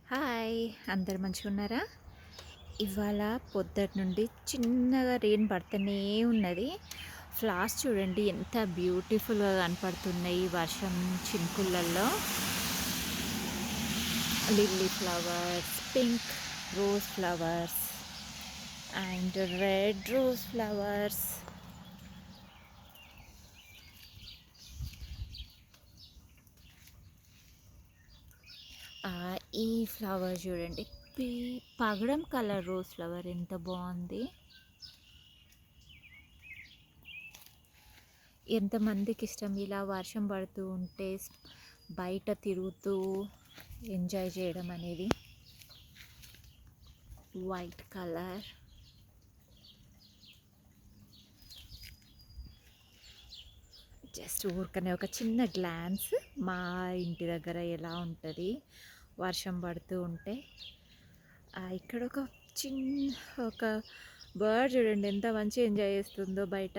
Hi! అందరు మంచిగున్నారా? ఇవాళ పొద్దుటి నుండి చిన్నగా రెయిన్ పడతనే ఉన్నది. ఫ్లవర్స్ చూడండి ఎంత బ్యూటిఫుల్‌గా కనపడుతున్నాయి వర్షం చినుకులలో. Lily flowers, pink rose flowers and red rose flowers. ఈ ఫ్లవర్ చూడండి పీ పగడం కలర్ రోజ్ ఫ్లవర్ ఎంత బాగుంది. ఎంతమందికి ఇష్టం ఇలా వర్షం పడుతూ ఉంటే బయట తిరుగుతూ ఎంజాయ్ చేయడం అనేది. వైట్ కలర్ జస్ట్ ఊరికనే ఒక చిన్న గ్లాన్స్ మా ఇంటి దగ్గర ఎలా ఉంటుంది వర్షం పడుతూ ఉంటే. ఇక్కడ ఒక చిన్న బర్డ్ చూడండి ఎంత మంచి ఎంజాయ్ చేస్తుందో బయట.